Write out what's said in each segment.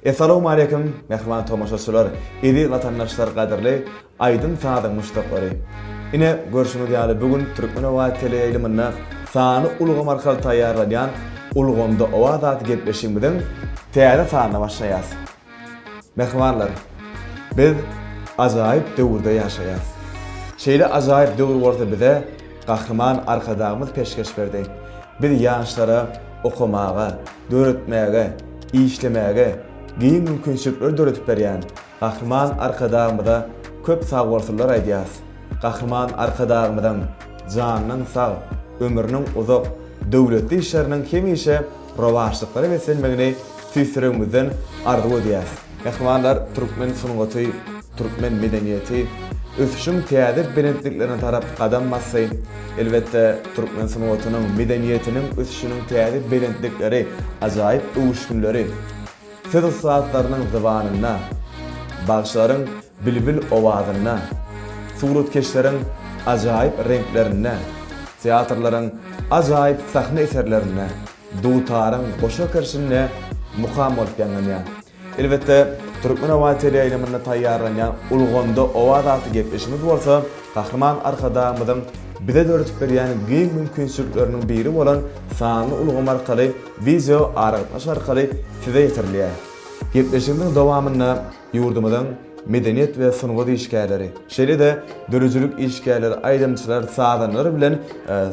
Assalamu alaikum, mehman tomaşaçylar, edi vatandaşlar gaderli, aydın saatın muştaqlary. Ine görüşüňiz ýaly bugün Türkmenowat teleýiliminde sany ulga markal taýýarlanýan Ulgamda owa zat gepleşigimiň täze sanyna başlaýas. Mehmanlar, biz ajaýyp döwürde ýaşaýas. Şeýle ajaýyp döwür bolsa bize gahrman arkadagymyz peşkeş berdi. Biz ýaşlara okumaga, döretmäge, işlemäge giň mümkinçilikler döretip berýän. Gahrman arkadagymyza köp sagwalsylar aýdýas. Gahrman arkadagymydan janynyň sag, ömrüniň uzak, döwletli işleriniň hemişe rowaşlyklary beselmegini süýsüregimizden arzu edýäs. Mehmanlar, Türkmen sungaty, Türkmen medeniýeti, ösüşüň täze belentliklerine tarap gadam bassy. Elbette Türkmen sungatynyň medeniýetiniň ösüşüniň täze belentlikleri, ajaýyp öwüşgünleri, söz saatlarynyň zybanyna, bagşlaryň bilbil owazyna, suratkeşleriň ajaýyp renklerine, teatrlaryň ajaýyp sahne eserlerine, dutaryň goşa kirşine mukam bolup ýanýar. Elbette Türkmenowat teleýiliminde taýýarlanýan Ulgamda owa zaty gepleşigimiz bolsa, gahrman arkadagymyzyň bize döretip berýän giň mümkinçilikleriniň biri bolan sanly ulgam arkaly video aragatnaş arkaly size ýetirilýär. Gepleşigimiň dowamyna ýurdumyzyň medeniýet we sungat işgärleri, şeýle-de dörejülük işgärleri, aýdymçylar, sadanlary bilen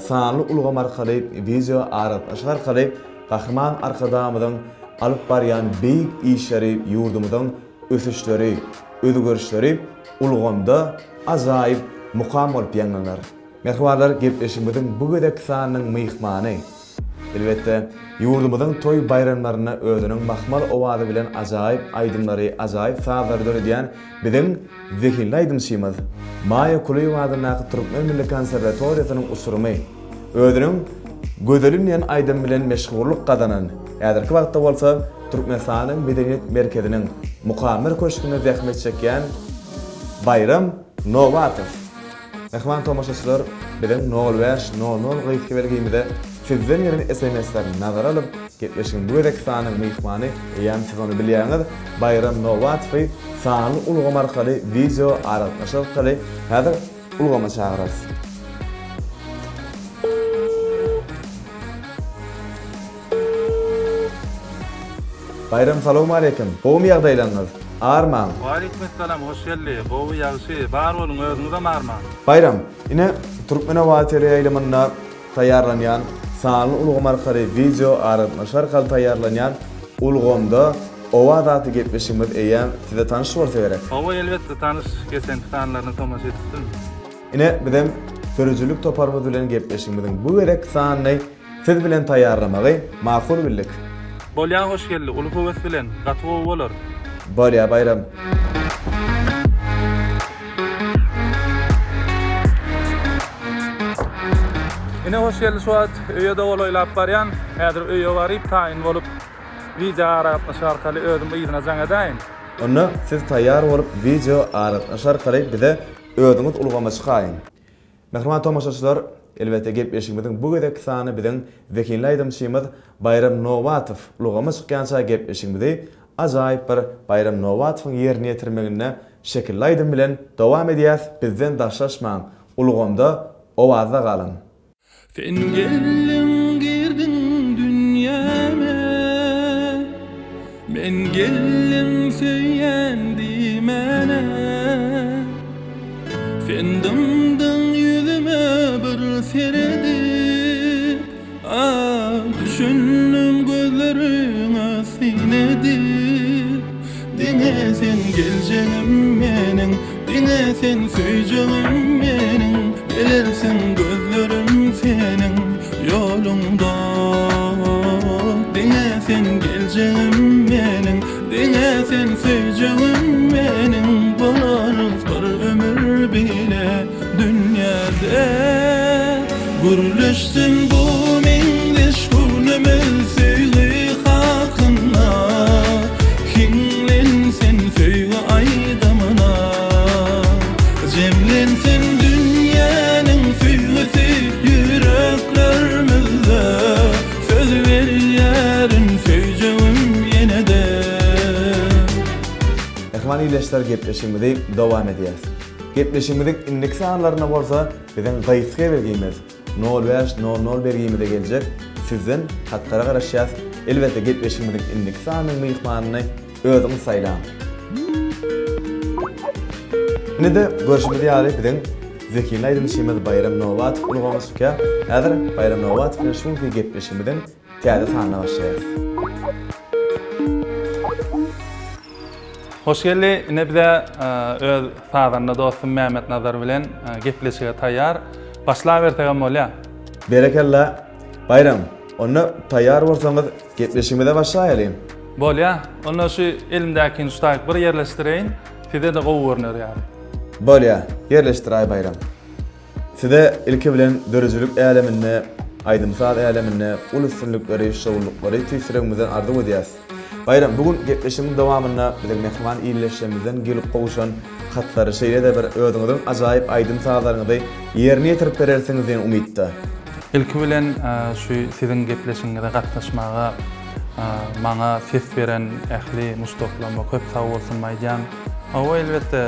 sanly ulgam arkaly video aragatnaş arkaly gahrman arkadagymyzyň alyp barýan beýik işleri, ýurdumyzyň ösüşleri, özgörüşleri Ulgamda ajaýyp mukam bolup ýanýar. Mehmanlar, gepleşigimiň bu gedek sanynyň myhmany. Elbette ýurdumyzyň toy bayramlaryna özüniň mahmal owazy bilen ajaýyp aýdymlary, ajaýyp sazlary döredýän biziň zehirli aýdymçymyz Maya Kulýewadyň Türkmen Milli Konserwatoriýasynyň usurumy, özüniň gözelinen aýdym bilen meşgullyk gadanan, ýa-da wagtda bolsa Türkmenistanyň medeniýet merkeziniň mukammer köşküne zähmet çekýän Bayram Nowatow. Mehman tomaşaçylar, bilen 0500 gyýyp bergimizde sizden ýeren SMS-lerini nazar alyp, gepleşiň bu gedek sanyň myhmany, ýa-ni siz onu bilýäňiz, Bayram Nowatow sanly ulgam arkaly video aragatnaş arkaly häzir ulgama çagyrarys. Bayram, salamu aleykum. Boğum ýagdaýlaryňyz? Arman. Waaleykumselam, hoş geldi. Boğu ýagşy, bar bolun, özüňize arman. Bayram, ine Türkmenowat teleýiliminde taýýarlanýan sanly ulgam arkaly video aragatnaş arkaly taýýarlanýan Ulgamda owa zaty gepleşigimiz eýen size tanyş bolsa gerek. Owa elbetde tanyş geçen tanlaryny tomaşa etdim. Ine bizem sözcülük toparmaz bilen gepleşigimiň bu gerek sanyny siz bilen taýýarlamagy makul bildik. Bolýan hoş geldi. Ulu höwes bilen gatwy bolar. Bolýa Bayram. Ine hoş geldi suat. Öýede olaýlap barýan, häzir öýe baryp taýyn bolup video aragatnaş arkaly özüm ýygyna jaň edaýyn. Onu siz taýýar bolup video aragatnaş arkaly bize özüňiz ulgama çykaýyn. Mehman tomaşaçylar, elbette gepleşigimiň bu gedek sany biziň wekilli aýdymçymyz Bayram Nowatow ulgama çykýança gepleşigimizi ajaýyp bir Bayram Nowatowyň ýerine ýetirmegine şekilli aýdym bilen dowam edýäs. Bizden daşlaşmaň, Ulgamda owazda galyn. Sen gelin girdin dünyama, men gelin söýendim ana. Sen dımdın yüzüme bir seredip, düşündüm nedir? Diňe sen geljeğim meniň, diňe sen söýjeğim meniň, gelersin gözlerim seniň ýolunda. Diňe sen geljeğim meniň, diňe sen söýjeğim meniň, bolarys bir ömür bile dünýäde. Gürleşsin bu meňleş gönlümün söýgi hakyna, kinglensin söýgi aýdamyna, jemlensin dünýäniň söýgüsi yüreklerimizde, söz berýärin söýjeğim ýene-de. Ehman iyileşler gepleşimide devam edýäs. Gepleşimizin inlik sanlaryna bolsa biziň gaýsy bergimiz 05 bergimide geljek. Sizden hakkara garaşýas. Elbetde gepleşimizin inlik sanyň myhmanyny özüňiz saýlan. Nede görüşmedi ýaly biziň Zeki Naýdymyşymyz Bayram Nowat ulgamyşka. Häzir Bayram Nowat bilen şuňky gepleşimizin täze sanyna başlaýar. Hoş geldi. Ne bize öz fadarna dostum Mehmet Nazar bilen gepleşige taýýar. Başlaýbertegem bolýa. Berekella. Bayram, onu taýýar bolsaňyz gepleşigime başlaýaly. Bolýa. Onda şu elimdäki ustaýyk bir yerleşdireýin. Size de gowy görner ýaly. Bolýa, yerleşdiräý Bayram. Size ilki bilen dörüjülük äleminde, aýdymsal äleminde, ulussunlukları, şowlukları tüýsüregimizden ardy edýäs. Bayram, bugün gepleşimiň dowamyna biziň mehman iýleşmemizden gelip gowuşan hatlary şeýle-de bir özüňiziň ajaýyp aýdym sağlaryňyzy ýerine ýetirip berersiňiz diýen umytda. İlki bilen şu siziň gepleşiňizde gatnaşmaga maňa ses beren ähli Mustafa köp sag bolsun maýdan. Awa elbetde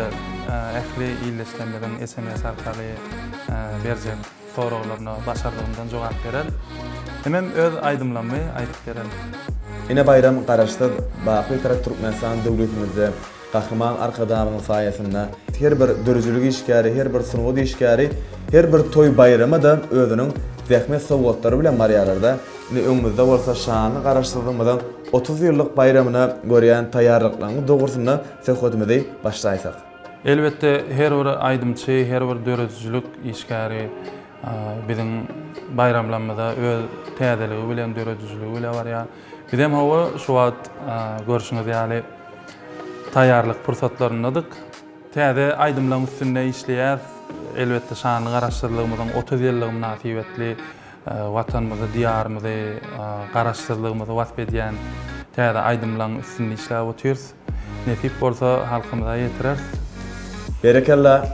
ähli iýleşmemizden SMS arkaly berjek soraglaryna başardygymdan jogap berer. Hemem öz aýdymlamy aýdyp berer. Ine Bayram garaşdyr, baky tarap Türkmenistan döwletimizde Gahrman arkadaşymyň saýasynda her bir dörüjülük işgäri, her bir sunugy işgäri, her bir toy bayramy da özüniň zähmet sowgatlary bilen marýarlarda. Ine öňümizde bolsa şany garaşdyrmadan 30 ýyllyk bayramyna görýän taýýarlyklaryň dogrusyna söhbetimizi başlaýsak. Elbette her bir aýdymçy, her bir dörüjülük işgäri biziň bayramlarymyzda öz täzeligi bilen dörüjüligi bilen barýar. Bizem hawa şu wagt görüşüňiz ýaly taýýarlyk pursatlaryndadyk. Täze aýdymlaryň üstünde işleýär. Elbette şany garaşdyrlygymyzyň 30 ýyllyk münasibetli watanymyzy, diýarymyzy garaşdyrlygymyzy wasp edýän täze aýdymlaryň üstünde işläp otyrys. Nesip bolsa halkymyza ýetirer. Berekella.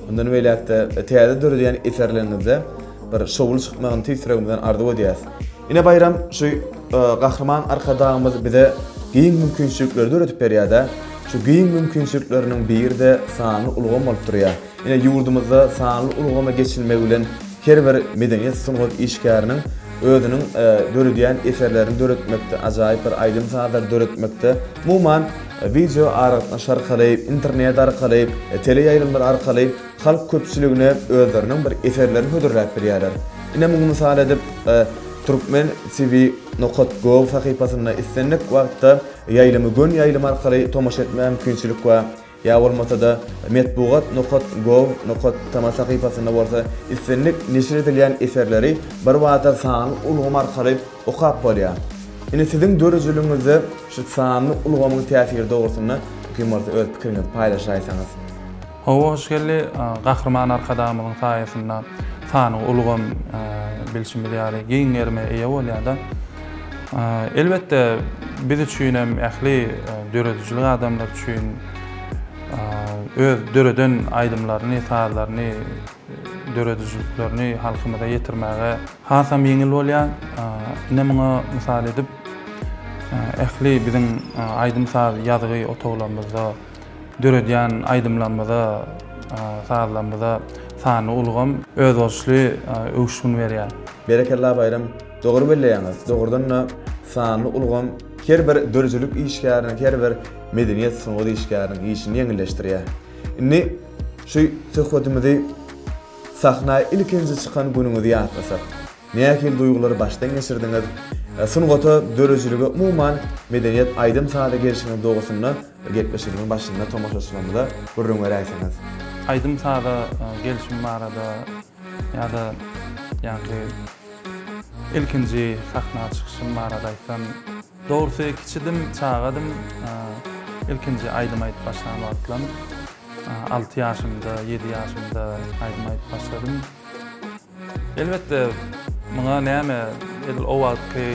Ondan beýlekde täze dörüjýän eserlerinizde bir şowul çykmagyny tüýsüregimizden ardy edýäs. Ine Bayram şu Gahrman arkadaşymyz bize giň mümkinçilikleri öğretip berýär-de. Şu giň mümkinçilikleriniň birde sany ulgam bolup durýar. Ine ýurdumyzda sany ulgama geçilmegi bilen her bir medeniýet sunugy işgäriniň özüniň dörüjýän eserlerini döretmekde, ajaýyp bir aýdym sadar döretmekde. Mumman video arkaly, şarkalyp, internet arkaly, teleýaýrymlar arkaly halk köpçüligine özleriniň bir eserlerini hödürläp berýärler. Ine muňy mysal edip Türkmen TV.gov sahypasyna istenlik wagtda ýaýlamy gün ýaýlamy arkaly tomaş etme mümkinçilik we ýa bolmasa da metbugat.gov.tama sahypasyna bolsa istenlik neşir edilýän eserleri bir wagtda sany ulgam arkaly okap bolýar. Ine siziň dörüjülüňizde şu sany ulgamyň täsiri dogrusyna kimolsa öz pikiriňizi paýlaşaýsaňyz. Hoş geldi. Gahrman arkadaşymyň saýasynda sany ulgam bilşimi ýaly giň ýerime eýe bolýar-da. Elbetde biz üçin hem ähli dörüjülük adamlar üçin öz döreden aýdymlaryny, taýlaryny, dörüjülüklerini halkymyza ýetirmäge hasam ýeňil bolýar. Ine muňa mysal edip ähli biziň aýdymsal ýazygy otoglarymyzda döreden aýdymlarymyzda taýlarymyzda sany ulgam öz bolşly öwüşün berýär. Berekella Bayram, dogry bilýäňiz. Dogrudan sany ulgam her bir dörüjülük işgäriniň, her bir medeniýet sunugy işgäriniň işini ýeňilleşdirýär. Indi şu söhbetimizi sahnaya ilkinci çıkan günümüzü ýatlasak. nähil duýgulary başdan geçirdiňiz? Sunugata dörözülüge umuman medeniyet aydym saada gelişine doğrusunda gepleşiginiň başynda tomaşaçylarymyza gurrun beräýsiňiz. Aydym saada gelişim barada ýa-da ýa-ni ilkinji sahna çykyşym barada aýtsam, dogrusu kiçidim, çağadım. İlkinji aydym aýdyp başlanan wagtlam 6 ýaşymda, 7 ýaşymda aydym aýdyp başladym. Elbetde muňa näme edil o wagtky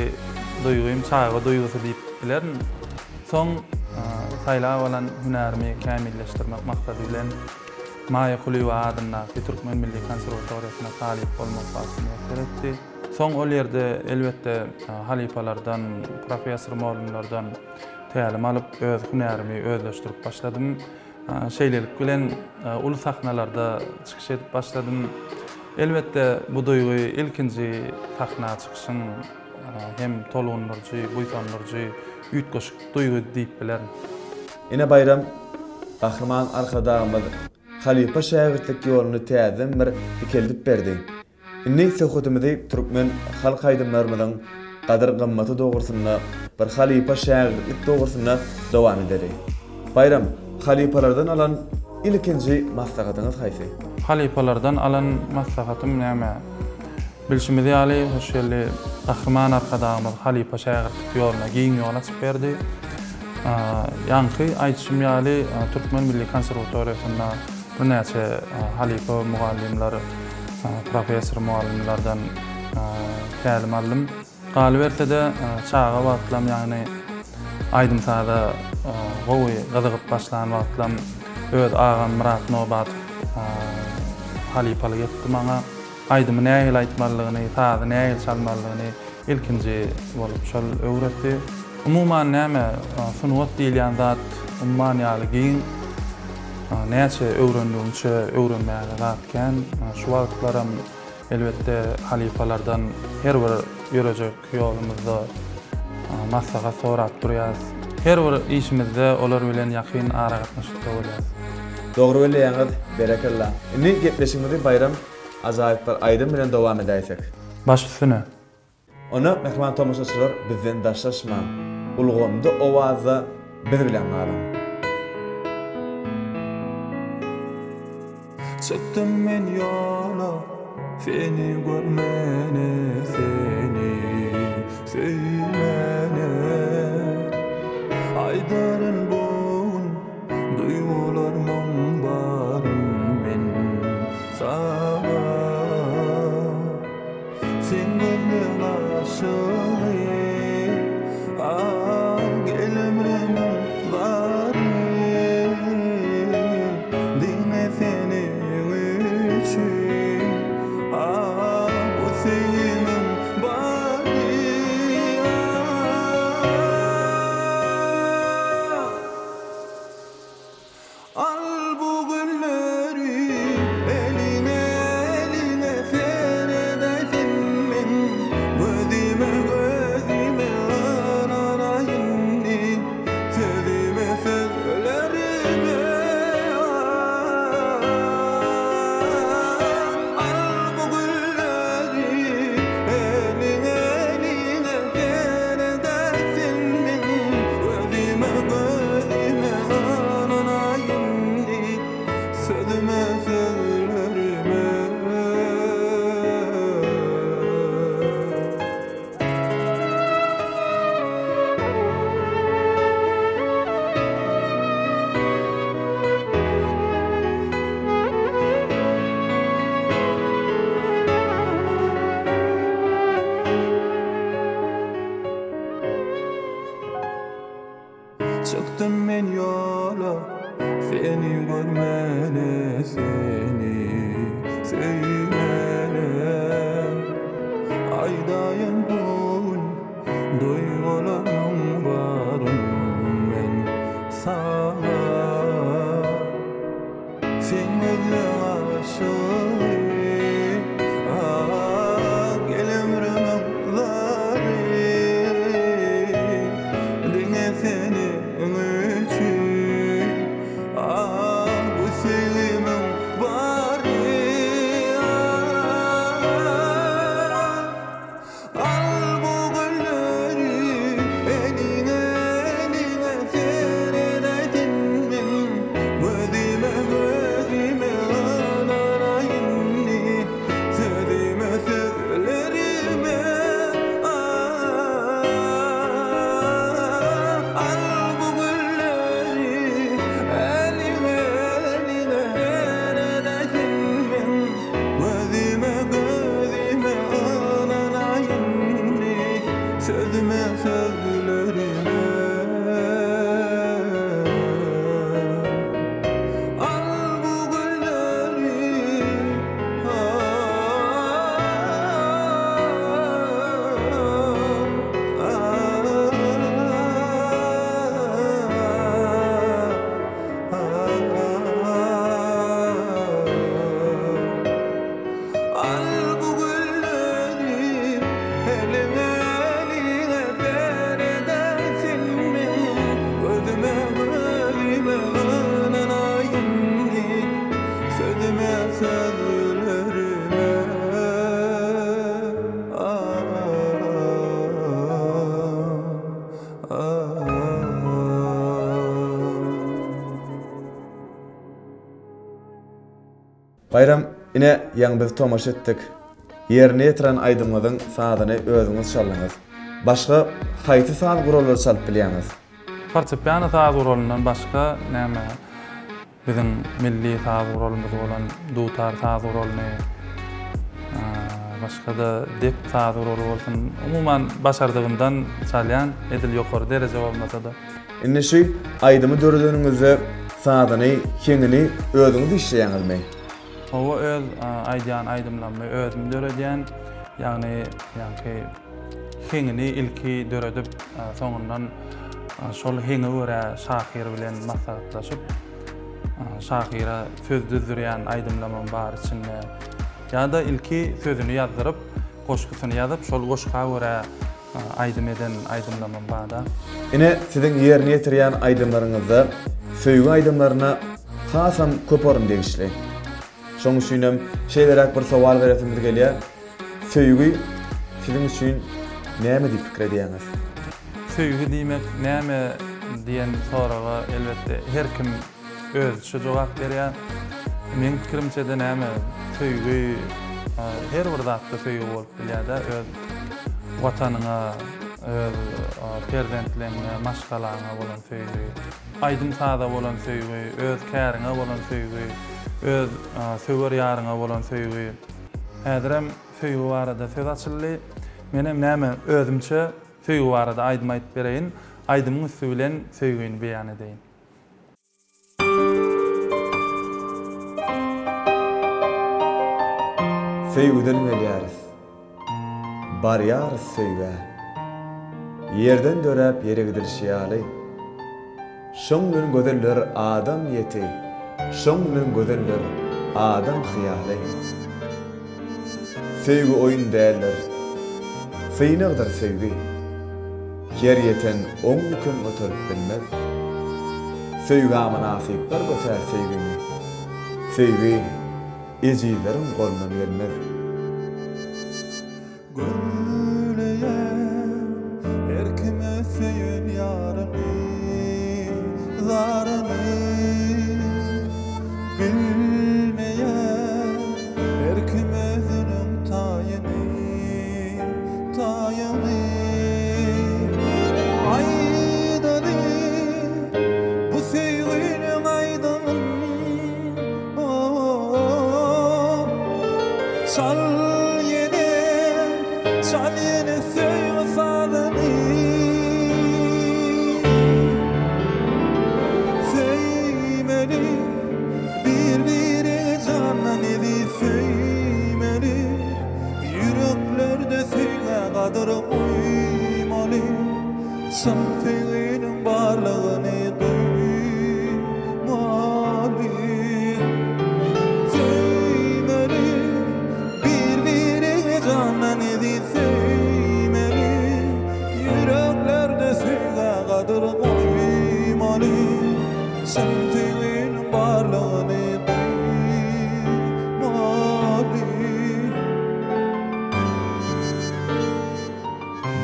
duýgum çağa duýgusy diýip bilerin. Soň saýlap bolan hünärimi kämilleşdirmek maksady bilen Maya Kuliwa adına Türkmen Milli Konservatoriýasyna talip bolmak bagtyny öýretdi. Soň ol ýerde elbetde halipalardan, professor muallimlerden tälim alyp öz hünärimi özleşdirip başladym. Şeýlelik bilen ulu sahnalarda çykyş edip başladym. Elbetde bu duýgy ilkinji sahna çykyşyň hem tolunurjy, buýsanlyrjy, üýtgeşik duýgy diýip bilerim. Ine bayram Gahrman arkadaşymyz Halipa şäherlik ýoluny täzem bir dikeldip berdi. Inni söhbetimizi Türkmen halk aýdymlarymyň gadyr gymmaty dogrusyna bir halipa şäherlik dogrusyna dowam ederi. Bayram, halipalardan alan ilkinji maslahatyňyz haýsy? Halipalardan alan maslahatym näme? Bilşimizi ýaly hoşgörli Gahrman arkadaşymyz halipa şäherlik ýoluna giň ýol açyp berdi. Ýanky aýtşym ýaly Türkmen Milli Konservatoriýasyna bir näçe halipa mugallimler, professor muallimlerden tälim aldım. Galbertede çağa wagtlam ýagny aydym saada gowy gazygyp başlanan wagtlam öz agam Murat Nobat halipalyk etdi maňa. Aydymy nähil aýtmalygyny, saada nähil çalmalygyny ilkinji bolup şol öwretdi. Umuman näme sunuwat diýilýän zat umman ýaly giň näçe öwrendiňçe öwrenmäge zatken şu wagtlaram elbetde halipalardan her bir ýörejek ýolumyzda maslahat sorap durýas. Her bir işimizde olar bilen ýakyn ara gatnaşykda bolýar. Dogry bilýäňiz, berekella. Indi gepleşigimizi bayram ajaýyp bir aydym bilen dowam edäýsek. Baş üstüne. Ona mehman tomaşaçylar bizden daşlaşma. Ulgamda owaza bir bilen galan. Çıktım men yola, seni görmene, seni sevmene. Aydarın boğun, duygularımın barın men sana. Sen gözlüğün aşığı, gelimrimin barı. Dine seni Çıktım men yola, seni görmene, seni sevmene. Aydayın boğun, duygularım varım men sana. Sen gözlüğün aşığı, gelimrimin zari. Dine seni bu sevimin bari. Bayram ine ýaňyzy tomaş etdik. Ýerine ýetiren aýdymlaryň sadyny özüňiz çalýaňyz. Başga haýsy sady gurallar çalyp bilýäňiz? Fortepiano sady guralyndan başga näme? Bizim milli sady guralymyz bolan dutar sady guralyny, başga da dep sady guraly bolsun. Umuman başardygymdan çalýan edil ýokary derejede bolmasa da. Indi şu aýdymy döredeniňizde sadyny, kengini özüňiz işleýäňizmi? O öz aýdýan aýdymlanma özüm döredýän, ýagny hengini ilki döredip soňundan şol henge görä şahyr bilen maslahatlaşyp şahyra söz düzürýän aýdymlamam bar içinde. Ýa-da ilki sözüni ýazdyryp, goşgusyny ýazyp, şol goşga görä aýdym eden aýdymlamam barda. Ine siziň ýerine ýetirýän aýdymlaryňyzda söýgü aýdymlaryna hasam köp orun degişli. Şoň üçinem şeýleräk bir sowal beresim gelýär. Söýgü siziň üçin näme diýip pikir edýäňiz? Söýgü diýmek näme diýen soraga elbetde her kim özüçe jogap berýär. Men pikirimçe de näme söýgü her bir zatda söýgü bolup bilýär-de öz watanyňa, öz perzentlerine, maşgalaryna bolan söýgü, aýdym sada bolan söýgü, öz käriňe bolan söýgü, öz söwer ýaryňa bolan söýgü. Häzirem söýgü barada söz açyldy. Menem näme özümçe söýgü barada aýdym aýdyp bereýin, aýdymyň üstü bilen söýgüni beýan edeýin. Söýgüden gelýäris. Barýar söýgä. Ýerden döräp ýere gidilşýäli. Şoň bilen gözeller adam ýeti. Şoň bilen gözeller adam hyýaly. Söýgü oýun däller. Syňagdyr söýgü. Yer ýeten oň gün oturup bilmez. Söýgü manasyp bir götär söýgüni. Söýgü ejilerin golundan gelmez. Gülleyen her kime söyün yarını, zarını. Bilmeyen her kime özünün tayını, tayını. Aydanı, bu sevginin aydanı. Çal yine söyle sadını. Söymeli birbirine canan edi söymeli. Yüreklerde söyle kadır uymalı. Samfeğinin varlığını duymalı. Söymeli birbirine canan edi söymeli. Yüreklerde söyle kadır uymalı. Samfeğinin varlığını duymalı.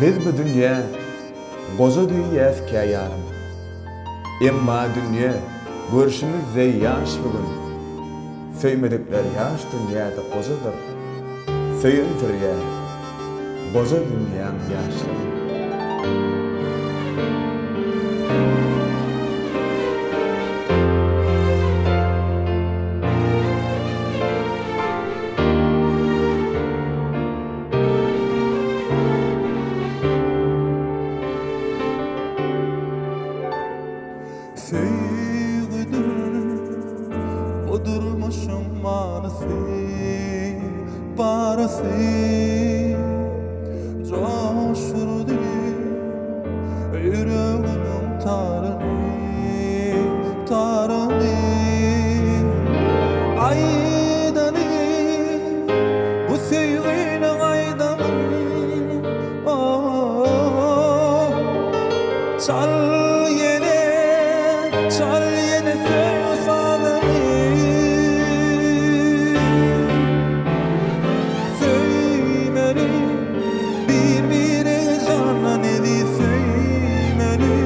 Biz bu dünýä goza düýýäs käýarym. Emma dünýä görüşimiz ýaş bugün. Söýmedikler ýaş dünýäde gozadyr. Söýüldirýär. Goza dünýäň ýaşlygy. Söýgüdür bodurmuşum manasy, barasy. Coşurdy yüreğimin tarını, tarını. Aydanı, bu söýgüniň aýdany. Çal yine söyle sadını. Söymeli birbirine canan edi söymeli.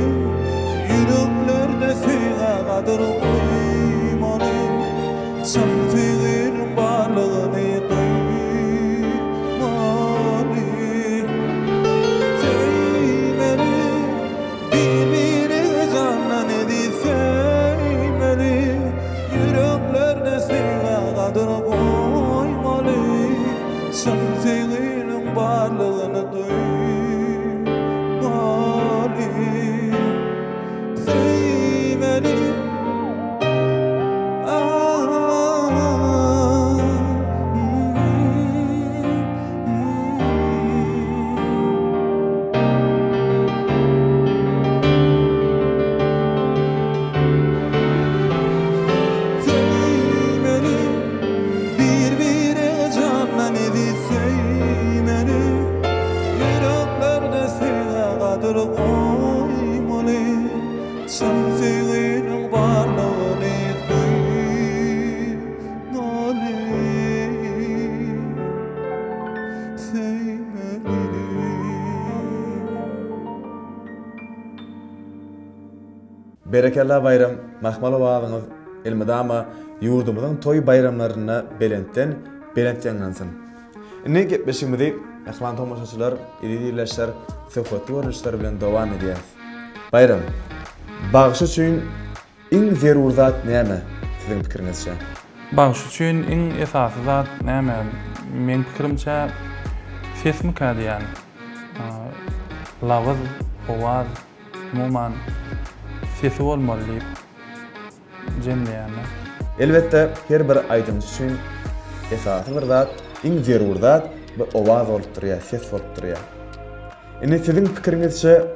Yüreklerde söyle kadır uymalı. Samfeğinin bir koymalı sevdiğinin varlığını duymalı sevmeli. Berekellah bayram mahmalı bağınız ilmidama yurdumuzun toy bayramlarına belentlengansın. Ne gepleşimizde ahlan tomaşaçılar, irileşler, söhbetli görüşler bilen devam edýär. Bayram, bağışı üçin iň zerur zat näme siziň pikiriňizçe? Bağış üçin iň esasy zat näme? Men pikirimçe ses mükadiýan. Lawaz, owaz, umuman sesi bolmaly diýip jemleýärler. Elbette her bir aýdym üçin esasy bir zat, iň zerur zat bir owaz bolup durýar, ses bolup durýar. Ine siziň pikiriňizçe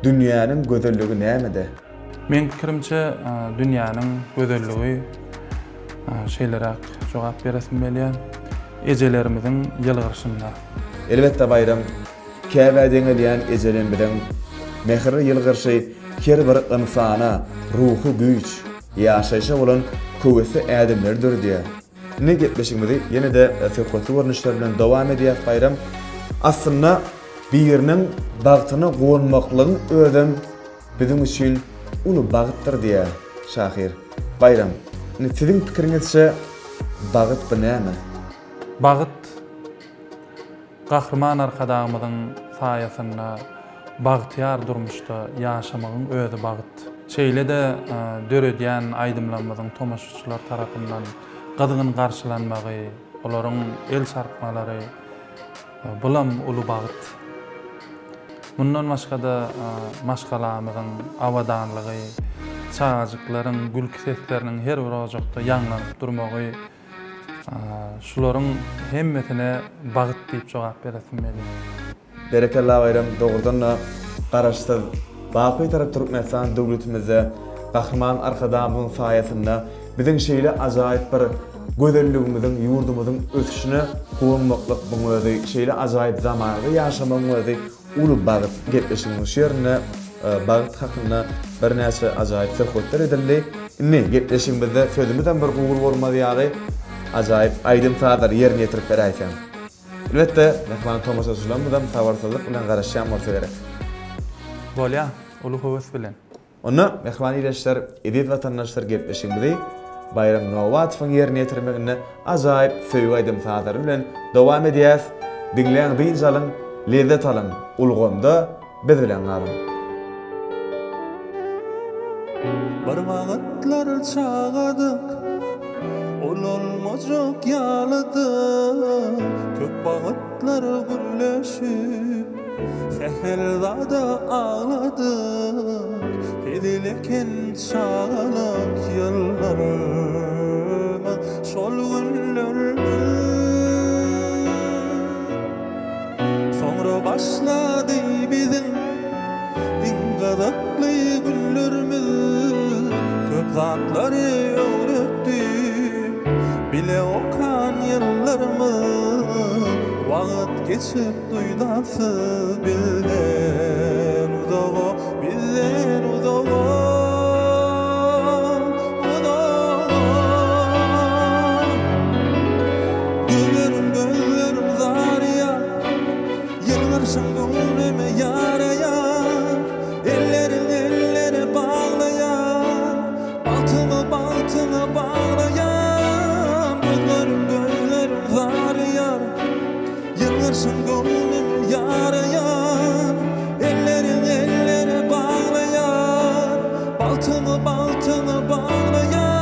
dünýäniň gözelligi nämede? Men pikirimçe dünýäniň gözelligi şeýlerak jogap beresim gelýär. Ejelerimiziň ýylgyrşynda. Elbette bayram, käbäden edýän ejelen bilen mehri ýylgyrşy her bir insana ruhy güýç, ýaşaýşa bolan köwesi ädimlerdir diýär. Ne gepleşigimizi ýene de söhbetli görnüşler bilen dowam edýär bayram. Aslynda biriniň bagtyna gonmaklygyň özüm bizim üçin uly bagtdyr diýär şahyr. Bayram, siziň pikiriňizçe bagyt bu näme? Bagyt gahrman arkadamyzyň saýasynda bagtyar durmuşda ýaşamagyň özü bagyt. Şeýle de döredýän aýdymlanmagyň tomaşaçylar tarapyndan gadygyň garşylanmagy, olaryň el sarpmalary bulam uly bagyt. Bundan başga da maşgalamygyň awadanlygy, çağajyklaryň, gülki sesleriniň her bir ojakda ýanglanyp durmagy, şularyň hemmesine bagyt diýip jogap beresim gelýär. Berekellah bayram doğrudan da garaşsyz baky tarap Türkmenistan döwletimize gahrman arkadamyň saýasynda biziň şeýle ajaýyp bir gözelligimiziň, ýurdumyzyň ösüşine gonmaklyk bu özi şeýle ajaýyp zamanda ýaşamagyň özi uly bagyt gepleşigimiz şerine bagyt hakynda bir näçe ajaýyp söhbetler edildi. Indi gepleşigimizde sözümizden bir gowul bolmady ýaly ajaýyp aýdym taýdar ýerine ýetirip beräýän. Elbette, mehman tomaşaçylar bilen sabarsyzlyk bilen garaşýan bolsa gerek. Bolýa, uly höwes bilen. Onu mehman ýeşler, edip watandaşlar gepleşigimizi Bayram Nowatowyň ýerine ýetirmegine ajaýyp söýgü aýdym taýdar bilen dowam edýäs. Dinleýän biňjalyň lezzet alyň, ulgamda biz bilen galyň. Bir wagtlar çağadyk, olmazak ýalydyk, köp wagtlar gülleşip, seherzada ağladyk, edileken çağalyk ýyllarymyz şol günlerimi. Soňra başlady biziň iň gadakly günlerimiz, köp zatlary öwretdi bile okan ýyllarymyz. Wagt geçip duýdasy bizden uzaga, bizden uzaga. Gözlerim zarya, ýylgyrşyň gönlüme ýaraýar, elleri baglaýar, baltyny baglaýar. Gözlerim zarya, ýylgyrşyň gönlüme ýaraýar, elleri baglaýar, baltyny baglaýar.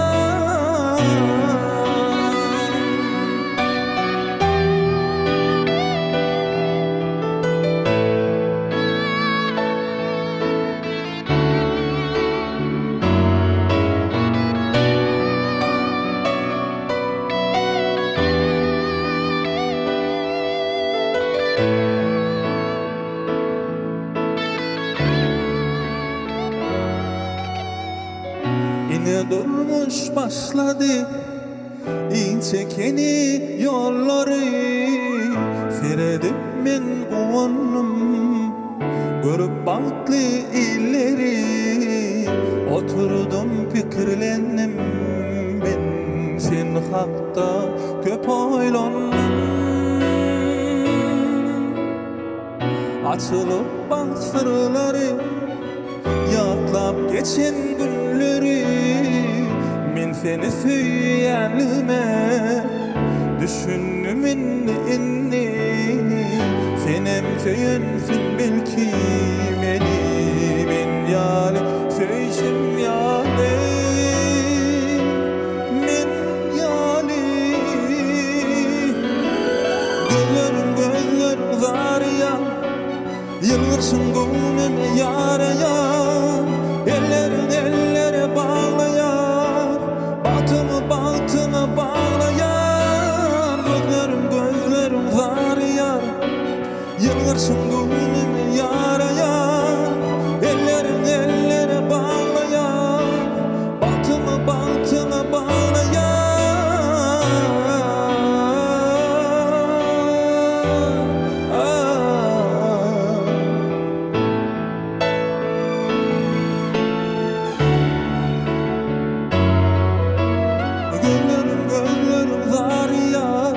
Ine durmuş başladı inçekeni yolları, seredip men gowannım Görüp bağıtlı illeri oturdum pikirlendim ben sen hakta köp oylandım açılıp bağ sırları yatlap geçen günleri men seni süýänlime düşündüm inni senem söyünsün belki meni men ýaly söyşim ýaly men ýaly gözler zarya yılgırsın gönlüm yaraya ellere bağlayar batımı bağlayar gözlerim zarya yılgırsın gönlüm yaraya ellere bağlayar batımı bağlayar gözlerim zarya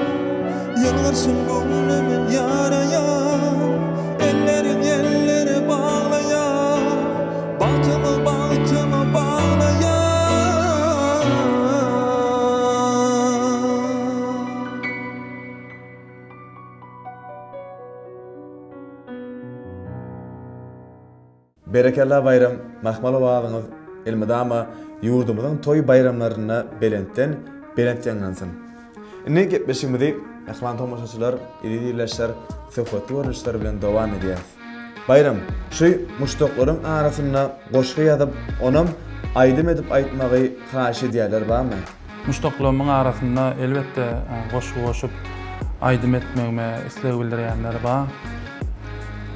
yılgırsın gönlüm yaraya ellere bağlayar batımı bağlayar Berekella bayram mahmaly wagtyňyz elmedama ýurdumyzyň toý bayramlaryna belentden ýanlansyn. Ine gepleşigimizde ahlan tomaşaçylar, ýerleşler, söhbetli görüşler bilen dowam edýär. Bayram, şu muştoklaryň arasyna goşgy ýazyp, onam aýdym edip aýtmagy haşy diýerler barmy? Muştoklarymyň arasynda elbetde goşgy goşup aýdym etmegime isleg bildirýänler bar.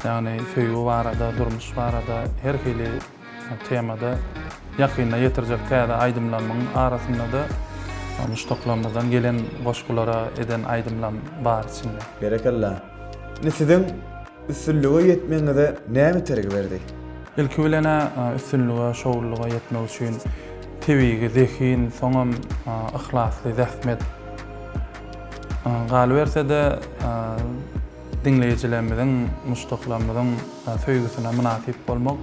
Yani köýü barada, durmuş barada, her hili temada ýakyna ýetirjek täze aýdymlanmagyň arasynda da muştoklarymyzdan gelen goşgulara eden aýdymlan bar içinde. Berekella. Sizin üstünlüge ýetmeňize näme tergi berdi? Ilki bilene üstünlüge, şowulluga ýetmek üçin tebigi, zehin, soňam ihlasly, zähmet galy berse de dinleýijilerimiziň, muştoklarymyzyň söýgüsine münasip bolmak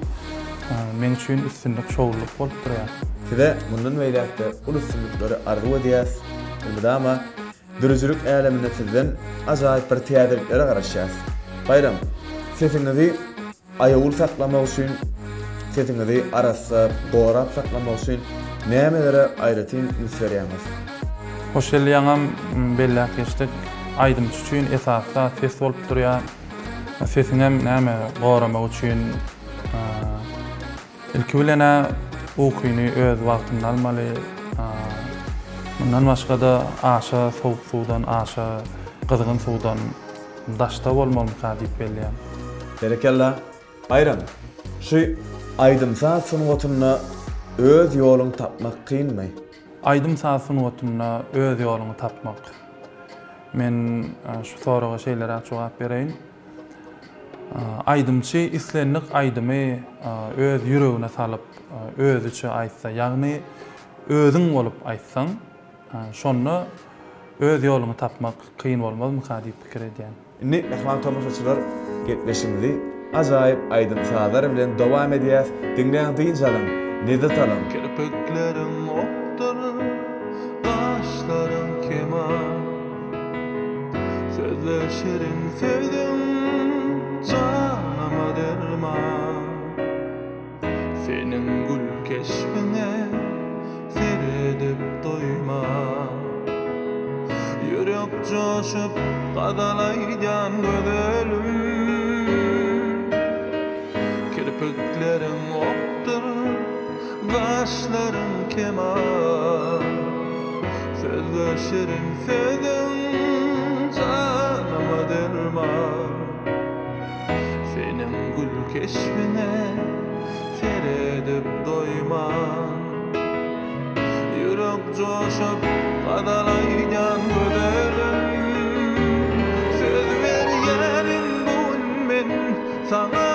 men üçin üstünlük, şowulluk bolup durýar. Size bundan beýlekde ul üstünlikleri arzu edýäs. Elbetama dürüjlük äleminde sizden ajaýyp bir täzelikleri garaşýas. Bayram, sesiňizi aýagyl saklamak üçin, sesiňizi arasa gorap saklamak üçin nämelere aýratyn ünsberýäňiz? Hoş gelýäňem belli geçdik. Aýdym üçin esasda ses bolup durýar. Sesiňem näme goramak üçin ilki bilene okuýuny öz wagtynda almaly. Bundan başga da aşa soğuk suwdan, aşa gyzgyn suwdan daşta bolmaly diýip belýär. Berekella. Bayram, şu aýdymsa sunuwatyna öz ýoluny tapmak kynmy? Aýdymsa sunuwatyna öz ýoluny tapmak. Men şu soraga şeýlere jogap bereýin. Aýdymçy islenlik aýdymy öz ýüregine salyp özüçe aýtsa, ýagny özüň bolup aýtsaň, şonu öz ýoluny tapmak kyn bolmazmy diýip pikir edýän. Indi mehman tomaşaçylar gepleşigimizi ajaýyp aýdymsalar bilen dowam edýäs. Dinleýän jalym, nede talam? Kirpiklerim oktur, kaşlarım keman, sözler şirin sevdim, canıma derman. Senin gül keşfine seyredip doymam, yürek coşup kadalaydan gözelim. Kirpiklerim oktur, kaşlarım keman, sözler şirin sevdim, canıma derman. Senin gül keşfine seyredip doymam, yürek coşup kadalaydan gözelim. Söz verýänim bugün men sana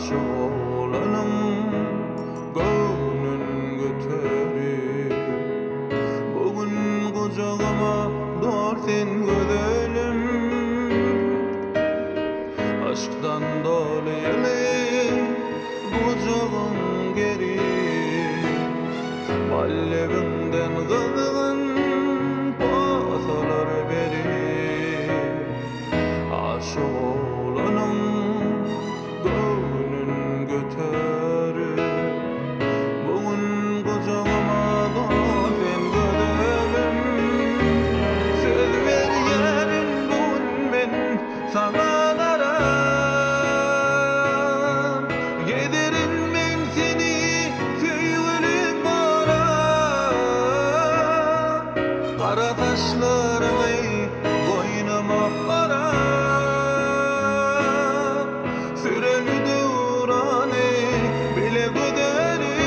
aşık olanım gönlün götürür. Bugün kucağıma doğar sen gözelim, aşktan dolu yemin kucağın geri. Ballevinden kızgın pasalar beri, aşık olanım gönlün götürür. Bugün kucağıma doğar sen gözelim, söz ver yerim bugün ben sana karam. Giderim ben seni sevgilim bana, kara taşlarını boynuma aram. Süreli duranı bile göderim,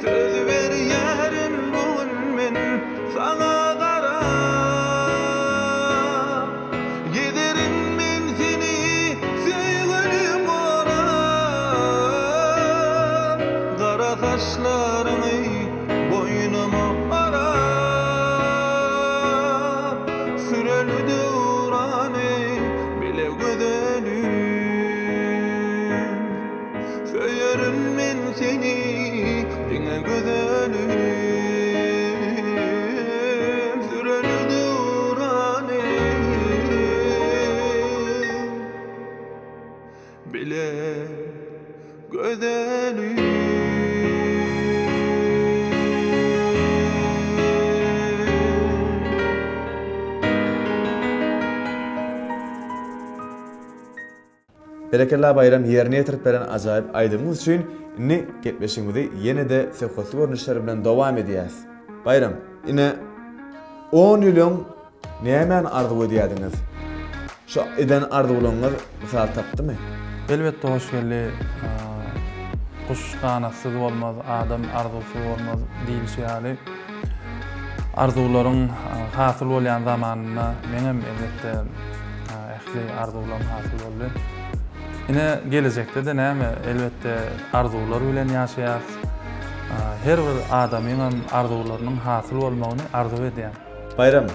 söz ver yerim bugün ben sana karam. Giderim ben seni sevgilim bana, kara taşlarını boynuma aram. Süreli duranı bile gödelim, söylerim ben seni dine gödelim. Süreli duranı bile gödelim. Berekella bayram yerine yetirip beren ajaýyp aýdymyz üçin inni gepleşigimizi ýene de sehhosly görnüşler bilen dowam edýäs. Bayram, ine 10 ýylyň nämen arzuw edýärdiňiz? Şu eden arzuwlaryňyz mysal tapdymy? Elbette hoş geldi. Kuş kanatsız olmaz, adam arzuwsuz olmaz diýilýär. Arzuwlaryň hasyl bolýan zamanyna menem elbette ähli arzuwlarym hasyl boldy. Yine gelecekde de näme elbette arzuwlar bilen ýaşaýar. Her bir adamyň arzuwlarynyň hasyl bolmagyny arzuw edýär. Bayram,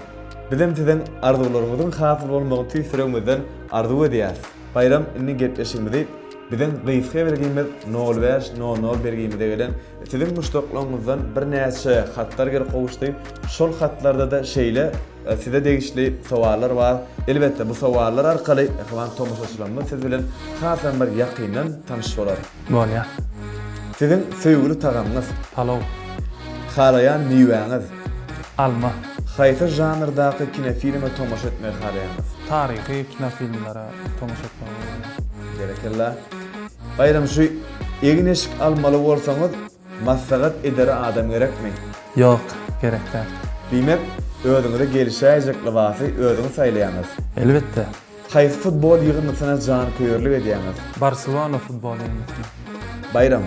bizim sizin arzuwlaryňyzyň hasyl bolmagy tüýsüregimizden arzuw edýäs. Bayram, inni gepleşigimizi bizim gyýyşga bergimiz 05 bergimizde gelen sizin muştoklaryňyzdan bir näçe hatlar gelip gowuşdy. Şol hatlarda da şeýle size degişli sowalar bar. Elbette bu sowalar arkaly ihwan tomoşaçylarymyz siz bilen hasan bir ýakyndan tanyş bolar. Bolýar. Sizin söýgüli tagamyňyz, Palaw, halaýan miwäňiz, alma, haýsy janrdaky kinofilme tomoşa etmek halaýanyz. tarihi kinofilmlere tomoşa etmek. Gerekella. Bayram şu egneşik almaly bolsaňyz maslahat ederi adam gerekmi? Yok, gerekler. Diýmek, özüňize gelişäjek lawasy özüňiz saýlaýanyz. Elbette. Haýsy futbol ýygynlysyna jan köýürlik edýäňiz? Barcelona futbol ýygynlysyna. Bayram,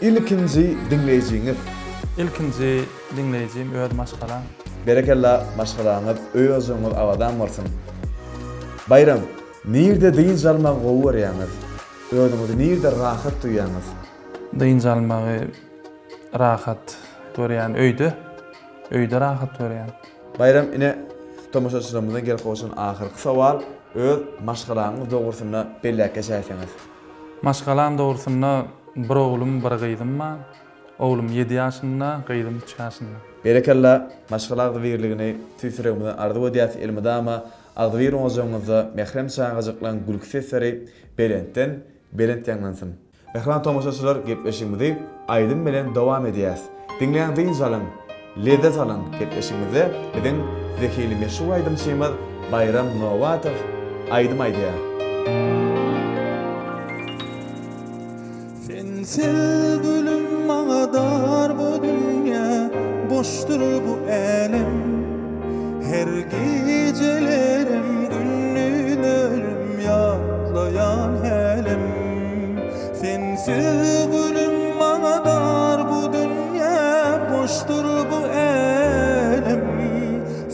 ilkinji dinleýijiňiz? İlkinji dinleýijim öz maşgalam. Berekella maşgalaňyz özüňiz awadan bolsun. Bayram, nirde diýin jalmak gowurýanyz? Özüňizi nirde rahat duýýanyz? Diýin jalmagy rahat görýän öýde. Öýde rahat görýän. Bayram, ine tomoşaçylarymyzdan gelip gowşan ahyrky sowal öz maşgalaňyz dogrusyna belläk geçäýäňiz. Maşgalam dogrusyna bir oglum bir gyýdym bar. Oglum 7 ýaşynda, gyýdym 3 ýaşynda. Berekella maşgalaňyz birligini tüýsüregimizden arzuw edýäs ilmidama agdyr oňazyňyzda mehrem çağajyklan gülki sesleri belentden belent ýanglansyn. Mehran tomoşaçylar gepleşigimizi aýdym bilen dowam edýäs. Dinleýän diýin jalan, ledet alan gepleşigimizi bilen zekili meşhur aýdym şeýmez Bayram Nowatow aýdym aýdýar. Sen sevgilim maňa dar bu dünýä, boşdur bu elem. Her gecelerim gündüzlerim ýatlaýan helem. Sen sevgilim maňa dar bu dünýä, boşdur bu elem.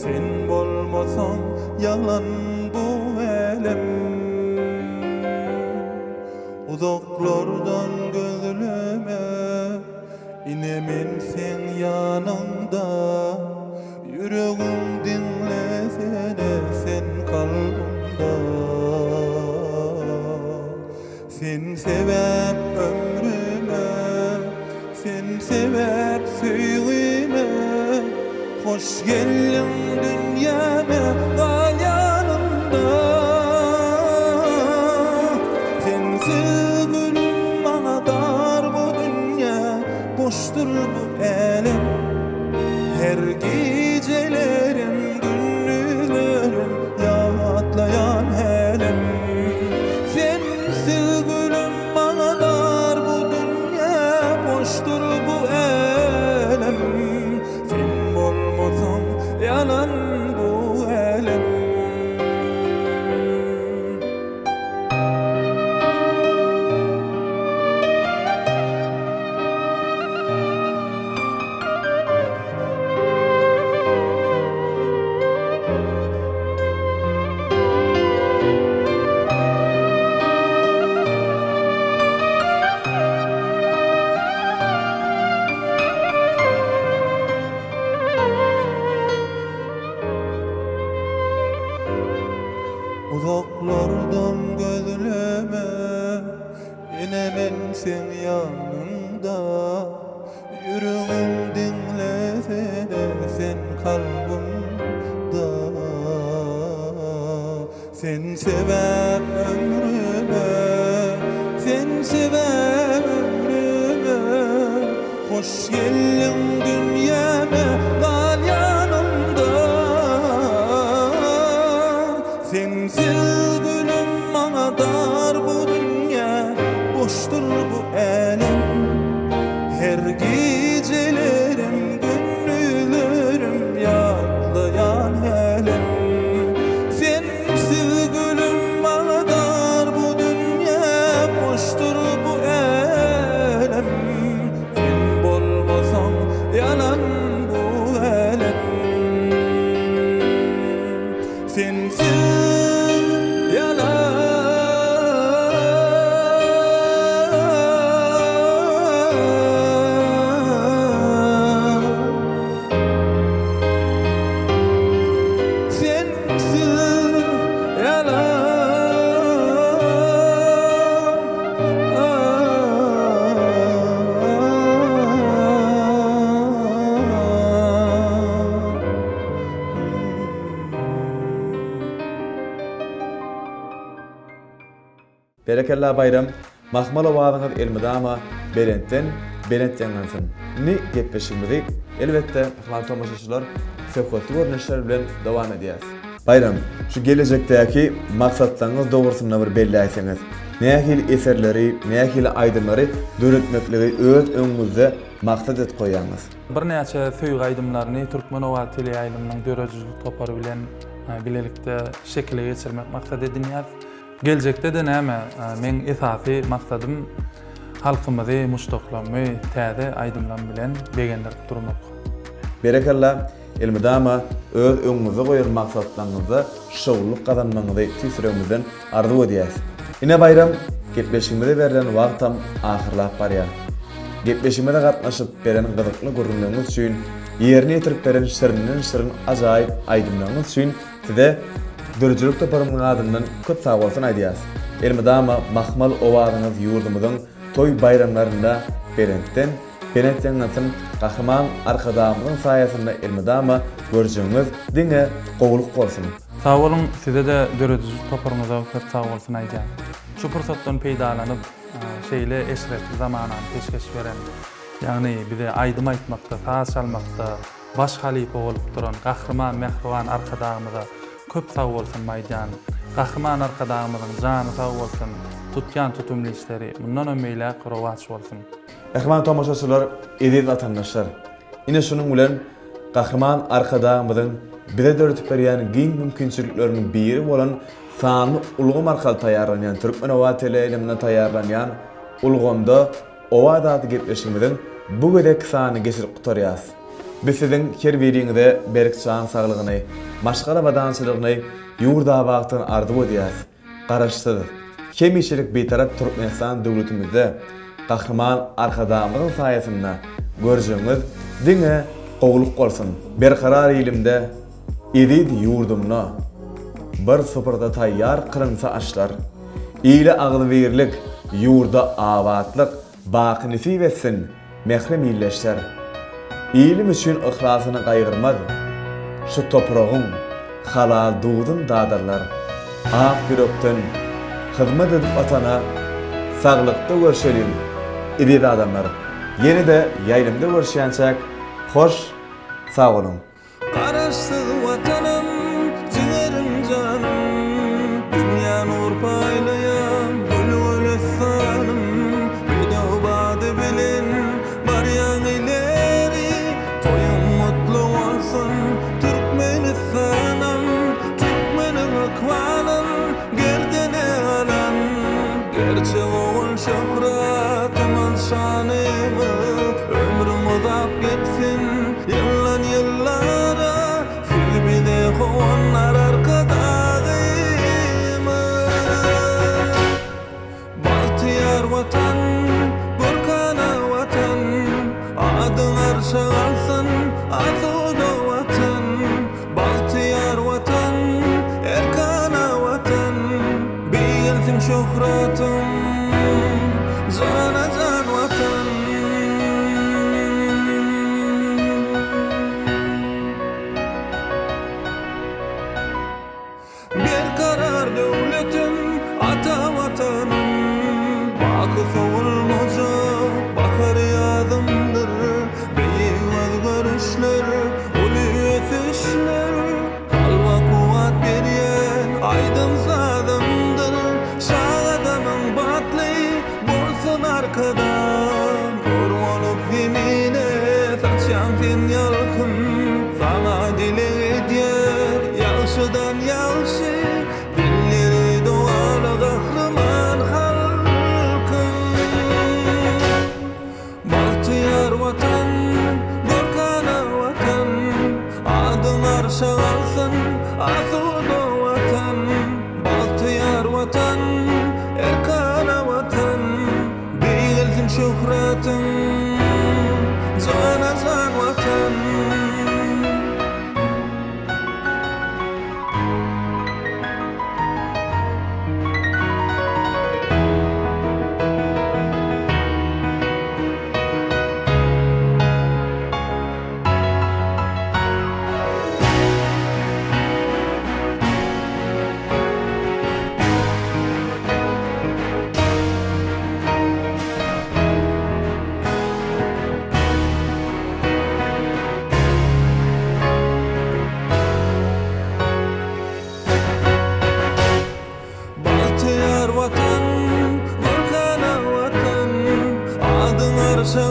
Sen bolmasaň yalan bu elem. Uzaklardan gözleme, inemen sen yanımda. Yüreğim dinlesene sen kalbimda. Sen sebep ömrüme, sen sebep söyleme. Hoş geldin dünyama, kal yanımda. Sensiz gülüm bana dar bu dünya, boştur bu elem. Her gecelerim, gündüzlerim yatlayan helem. Sensiz gülüm bana dar bu dünya, boştur bu elem. Sen bolmasan yanan bu elem. Uzaklardan gözleme, inemen sen yanımda. Yüreğim dinlesene sen kalbimda. Sen sebep ömrüme, sen sebep ömrüme. Hoş geldin dünyama, kal yanımda. Sensiz gülüm bana dar bu dünya, boştur bu elem. Her gecelerim, gündüzlerim yatlayan helem. Sensiz gülüm bana dar bu dünya, boştur bu elem. Sen bolmasan yanan bu elem. Sensiz Berekella bayram, mahmal owadyňyz elmidama Berentden Berent ýangansyn. Ni gepleşigimizi elbetde ahmal tomoşaçylar söhbetli görnüşler bilen dowam edýäs. Bayram, şu gelejekdäki maksatlaryňyz dogrusyna bir belli aýsaňyz. Nähil eserleri, nähil aýdymlary döretmekligi öz öňüňizde maksat et goýýaňyz. Bir näçe söýg aýdymlaryny Türkmenowa tele aýdymynyň döredijlik topary bilen bilelikde şekilde geçirmek maksat edinýär. Gelecekde de näme? Men esasy maksadym halkymyzy muşdoklamy, täze aýdymlar bilen begenler durmak. Berekalla, elmidama öz öňüňize goýan maksatlaryňyzda şowluk gazanmaňyzy tüsüremizden arzu edýäs. Ine bayram, gepleşigimize berilen wagtam ahyrlap barýar. Gepleşigimize gatnaşyp beren gyzykly görünýäňiz üçin, ýerini ýetirip beren şirin ajaýyp aýdymlaryňyz üçin size döredijlik toparymyň adyndan köp sag bolsun aýdýas. Elmidama mahmal owadyňyz ýurdumyzyň toy bayramlarynda Berentden Berent ýangansyn gahrman arkadamyň saýasynda elmidama görjeňiz diňe gowluk bolsun. Sag bolun, size de döredijlik toparymyza köp sag bolsun aýdýan. Şu pursatdan peýdalanyp şeýle eşretli zamanany peşkeş beren, ýagny bize aýdym aýtmakda, saz çalmakda baş halipa bolup duran gahrman mehriban arkadamyza köp sag bolsun maýdan. Gahrman arkadamyzyň jany sag bolsun, tutýan tutumly işleri mundan ömeýle gurwaç bolsun. Rahman tomoşaçylar, edip vatandaşlar. Ine şunun bilen gahrman arkadamyzyň bize döretip berýän giň mümkinçilikleriniň biri bolan sany ulgy markal taýýarlanýan Türkmenowa tele ilimine taýýarlanýan ulgamda owa zady gepleşigimiziň bu gedek sany geçirip gutarýas. Biz siziň her biriňize berk can saglygyny, maşgala badançylygyny ýurda wagtyny arzu edýäs. Garaşsyz, Hemişelik betarap Türkmenistan döwletimizde kahraman arkadamyzyň saýasynda görjüňiz diňe gowluk bolsun. Berkarar ilimde edid ýurdumna bir soparda taýýar kırınsa açlar. İle agly berlik ýurda awatlyk bakyny wetsin mehre milleşler. İlim üçin ihlasını gaýgyrmaz. Şu topragyň halal duýdun dadarlar. Ak ýürekden hyzmat edip atana saglykda görşelim. Edid adamlar. Yeni de ýaýlymda görşýänçäk hoş sag bolun. Karaşsyz watanım, jigerim janım, dünýä nur paýlaýan gülgül sanım, bedawbady bilen barýan ileri, toýum mutlu bolsun, Türkmenistanım, Türkmenin ykbalym, gerdene alan, gerçek oğul şöhratim şanymy, ömrüm uzak geçsin, yıllan yıllara, filmide kowanlar arkadagymy. Bahtiyar watan, Gürkana watan, adyň arşa alsyn, asuda watan. Bahtiyar watan, Erkana watan, beýelsin şöhratim, jana jan watan. Berkarar döwletim, ata watanım, baky sowulmaja, bakar ýazymdyr, beýwaz görüşler, uly ösüşler, kalba kuwat berýän aýdym sadymdyr, şagadamyň batly bolsun arkadan, gör bolup zemine saçan sen ýalkyn, sana dile edýär ýagşydan ýagşy, dilleri dogaly gahryman halkym. Bahtiyar watan, Gürkana watan, adyň arşa alsyn, asuda watan. Bahtiyar watan, Erkana watan, beýelsin şöhratim, jana jan watan. Bahtiyar watan, Gürkana watan, adyň arşa